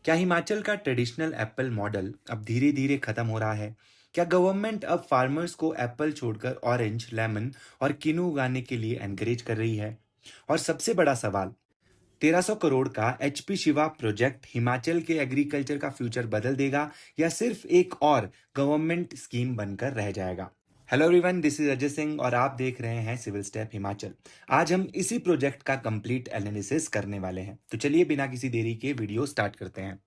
क्या हिमाचल का traditional Apple model अब धीरे धीरे खत्म हो रहा है? क्या गवर्नमेंट अब फार्मर्स को एप्पल छोड़कर ऑरेंज, लेमन और किनू उगाने के लिए एनकरेज कर रही है? और सबसे बड़ा सवाल, 1300 करोड़ का एचपी शिवा प्रोजेक्ट हिमाचल के एग्रीकल्चर का फ्यूचर बदल देगा या सिर्फ एक और गवर्नमेंट स्कीम बनकर रह जाएगा? Hello everyone, this is Ajay Singh और आप देख रहे हैं सिविल स्टेप हिमाचल। आज हम इसी प्रोजेक्ट का कंप्लीट एनालिसिस करने वाले हैं, तो चलिए बिना किसी देरी के वीडियो स्टार्ट करते हैं।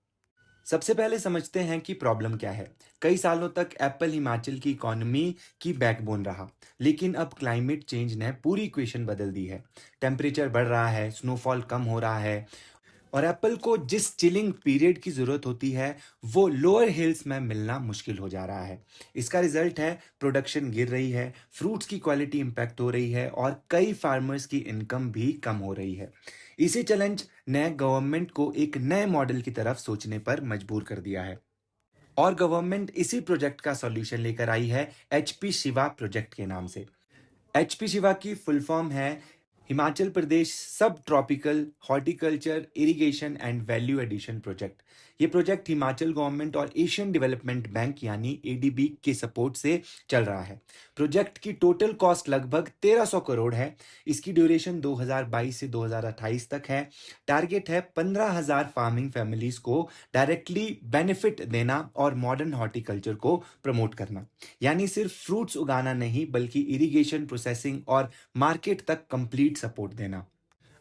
सबसे पहले समझते हैं कि प्रॉब्लम क्या है। कई सालों तक एप्पल हिमाचल की इकोनॉमी की बैकबोन रहा, लेकिन अब क्लाइमेट चेंज ने पूरी इक्वेशन बदल दी है। टेम्परेचर बढ़ रहा है, स्नोफॉल कम हो रहा है और एप्पल को जिस चिलिंग पीरियड की जरूरत होती है वो लोअर हिल्स में मिलना मुश्किल हो जा रहा है। इसका रिजल्ट है प्रोडक्शन गिर रही है, फ्रूट्स की क्वालिटी इंपैक्ट हो रही है और कई फार्मर्स की इनकम भी कम हो रही है। इसी चैलेंज ने गवर्नमेंट को एक नए मॉडल की तरफ सोचने पर मजबूर कर दिया है और गवर्नमेंट इसी प्रोजेक्ट का सॉल्यूशन लेकर आई है एचपी शिवा प्रोजेक्ट के नाम से। एचपी शिवा की फुल फॉर्म है Himachal Pradesh sub tropical horticulture irrigation and value addition project. ये प्रोजेक्ट हिमाचल गवर्नमेंट और एशियन डेवलपमेंट बैंक यानी एडीबी के सपोर्ट से चल रहा है। प्रोजेक्ट की टोटल कॉस्ट लगभग 1300 करोड़ है। इसकी ड्यूरेशन 2022 से 2028 तक है। टारगेट है 15,000 फार्मिंग फैमिलीज को डायरेक्टली बेनिफिट देना और मॉडर्न हॉर्टिकल्चर को प्रमोट करना। यानी सिर्फ फ्रूट्स उगाना नहीं बल्कि इरिगेशन, प्रोसेसिंग और मार्केट तक कंप्लीट सपोर्ट देना।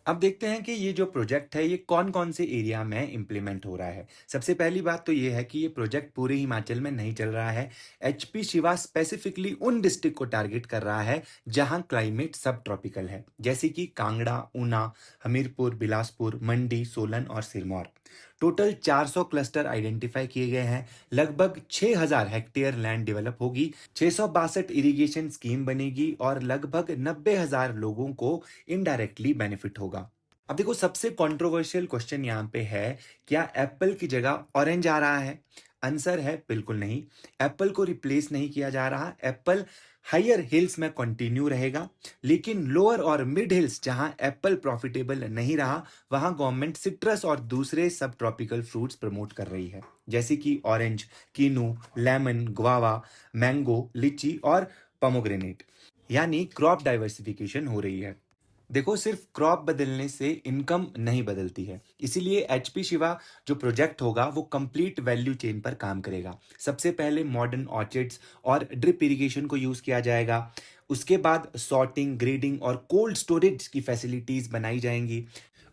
अब देखते हैं कि ये जो प्रोजेक्ट है ये कौन कौन से एरिया में इंप्लीमेंट हो रहा है। सबसे पहली बात तो ये है कि ये प्रोजेक्ट पूरे हिमाचल में नहीं चल रहा है। एचपी शिवा स्पेसिफिकली उन डिस्ट्रिक्ट को टारगेट कर रहा है जहां क्लाइमेट सब ट्रॉपिकल है, जैसे कि कांगड़ा, ऊना, हमीरपुर, बिलासपुर, मंडी, सोलन और सिरमौर। टोटल 400 क्लस्टर आइडेंटिफाई किए गए हैं। लगभग 6000 हेक्टेयर लैंड डेवलप होगी, 662 इरिगेशन स्कीम बनेगी और लगभग 90,000 लोगों को इनडायरेक्टली बेनिफिट होगा। अब देखो, सबसे कंट्रोवर्शियल क्वेश्चन यहाँ पे है, क्या एप्पल की जगह ऑरेंज आ रहा है? आंसर है बिल्कुल नहीं। एप्पल को रिप्लेस नहीं किया जा रहा। एप्पल हायर हिल्स में कंटिन्यू रहेगा, लेकिन लोअर और मिड हिल्स जहां एप्पल प्रॉफिटेबल नहीं रहा वहां गवर्नमेंट सिट्रस और दूसरे सब ट्रॉपिकल फ्रूट्स प्रमोट कर रही है, जैसे कि orange, kinnow, lemon, guava, mango, लीची और पोमोग्रेनेट। यानी क्रॉप डाइवर्सिफिकेशन हो रही है। देखो, सिर्फ क्रॉप बदलने से इनकम नहीं बदलती है, इसीलिए एचपी शिवा जो प्रोजेक्ट होगा वो कंप्लीट वैल्यू चेन पर काम करेगा। सबसे पहले मॉडर्न ऑर्चिड्स और ड्रिप इरिगेशन को यूज किया जाएगा। उसके बाद सॉर्टिंग, ग्रेडिंग और कोल्ड स्टोरेज की फैसिलिटीज बनाई जाएंगी।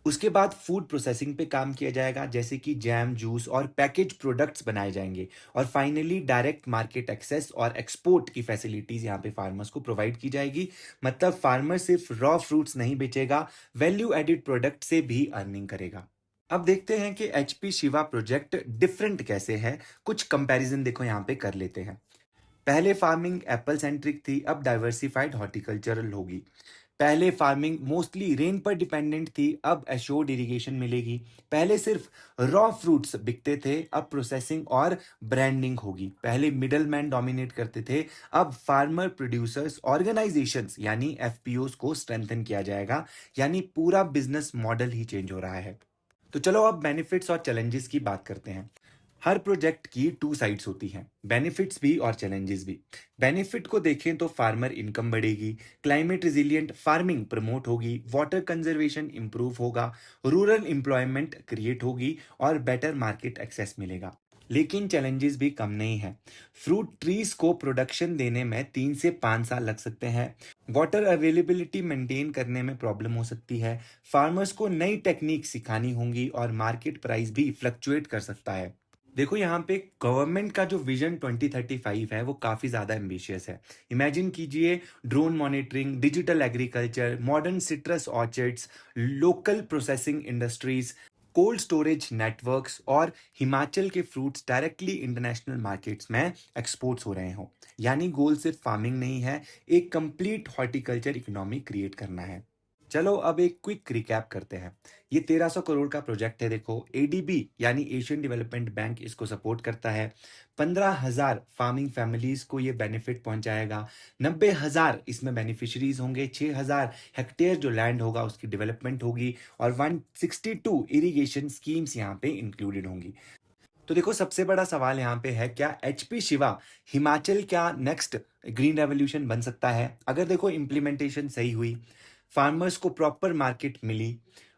उसके बाद फूड प्रोसेसिंग पे काम किया जाएगा, जैसे कि जैम, जूस और पैकेज प्रोडक्ट्स बनाए जाएंगे। और फाइनली डायरेक्ट मार्केट एक्सेस और एक्सपोर्ट की फैसिलिटीज यहाँ पे फार्मर्स को प्रोवाइड की जाएगी। मतलब फार्मर सिर्फ रॉ फ्रूट्स नहीं बेचेगा, वैल्यू एडिड प्रोडक्ट से भी अर्निंग करेगा। अब देखते हैं कि एचपी शिवा प्रोजेक्ट डिफरेंट कैसे है। कुछ कंपैरिजन देखो यहाँ पे कर लेते हैं। पहले फार्मिंग एप्पल सेंट्रिक थी, अब डाइवर्सिफाइड हॉर्टिकल्चरल होगी। पहले फार्मिंग मोस्टली रेन पर डिपेंडेंट थी, अब एश्योर्ड इरिगेशन मिलेगी। पहले सिर्फ रॉ फ्रूट्स बिकते थे, अब प्रोसेसिंग और ब्रांडिंग होगी। पहले मिडल मैन डोमिनेट करते थे, अब फार्मर प्रोड्यूसर्स ऑर्गेनाइजेशंस यानी एफपीओस को स्ट्रेंथन किया जाएगा। यानी पूरा बिजनेस मॉडल ही चेंज हो रहा है। तो चलो अब बेनिफिट्स और चैलेंजेस की बात करते हैं। हर प्रोजेक्ट की टू साइड्स होती हैं, बेनिफिट्स भी और चैलेंजेस भी। बेनिफिट को देखें तो फार्मर इनकम बढ़ेगी, क्लाइमेट रिजिलियंट फार्मिंग प्रमोट होगी, वाटर कंजर्वेशन इंप्रूव होगा, रूरल एम्प्लॉयमेंट क्रिएट होगी और बेटर मार्केट एक्सेस मिलेगा। लेकिन चैलेंजेस भी कम नहीं है। फ्रूट ट्रीज को प्रोडक्शन देने में 3 से 5 साल लग सकते हैं। वाटर अवेलेबिलिटी मेंटेन करने में प्रॉब्लम हो सकती है। फार्मर्स को नई टेक्निक सिखानी होंगी और मार्केट प्राइस भी फ्लक्चुएट कर सकता है। देखो, यहाँ पे गवर्नमेंट का जो विजन 2035 है वो काफी ज्यादा एम्बिशियस है। इमेजिन कीजिए, drone monitoring, digital agriculture, modern citrus orchards, local processing industries, cold storage networks और हिमाचल के फ्रूट्स डायरेक्टली इंटरनेशनल मार्केट्स में एक्सपोर्ट्स हो रहे हो। यानी गोल सिर्फ फार्मिंग नहीं है, एक कंप्लीट हॉर्टिकल्चर इकोनॉमी क्रिएट करना है। चलो अब एक क्विक रिकैप करते हैं। ये 1300 करोड़ का प्रोजेक्ट है। देखो, एडीबी यानी एशियन डेवलपमेंट बैंक इसको सपोर्ट करता है। 15,000 फार्मिंग फैमिलीज को ये बेनिफिट पहुंचाएगा। 90,000 इसमें बेनिफिशरीज होंगे। 6,000 हेक्टेयर जो लैंड होगा उसकी डेवलपमेंट होगी और 162 इरिगेशन स्कीम्स यहाँ पे इंक्लूडेड होंगी। तो देखो, सबसे बड़ा सवाल यहाँ पे है, क्या एचपी शिवा हिमाचल क्या नेक्स्ट ग्रीन रेवोल्यूशन बन सकता है? अगर देखो इम्प्लीमेंटेशन सही हुई, फार्मर्स को प्रॉपर मार्केट मिली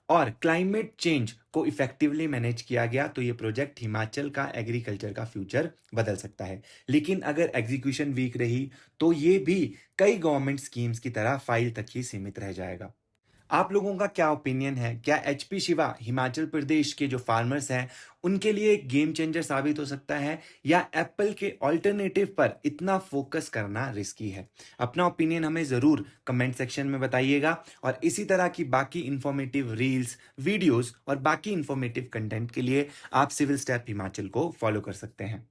और क्लाइमेट चेंज को इफेक्टिवली मैनेज किया गया, तो ये प्रोजेक्ट हिमाचल का एग्रीकल्चर का फ्यूचर बदल सकता है। लेकिन अगर एग्जीक्यूशन वीक रही तो ये भी कई गवर्नमेंट स्कीम्स की तरह फाइल तक ही सीमित रह जाएगा। आप लोगों का क्या ओपिनियन है? क्या एचपी शिवा हिमाचल प्रदेश के जो फार्मर्स हैं उनके लिए एक गेम चेंजर साबित हो सकता है, या एप्पल के ऑल्टरनेटिव पर इतना फोकस करना रिस्की है? अपना ओपिनियन हमें जरूर कमेंट सेक्शन में बताइएगा और इसी तरह की बाकी इंफॉर्मेटिव रील्स, वीडियोस और बाकी इंफॉर्मेटिव कंटेंट के लिए आप सिविल स्टेप हिमाचल को फॉलो कर सकते हैं।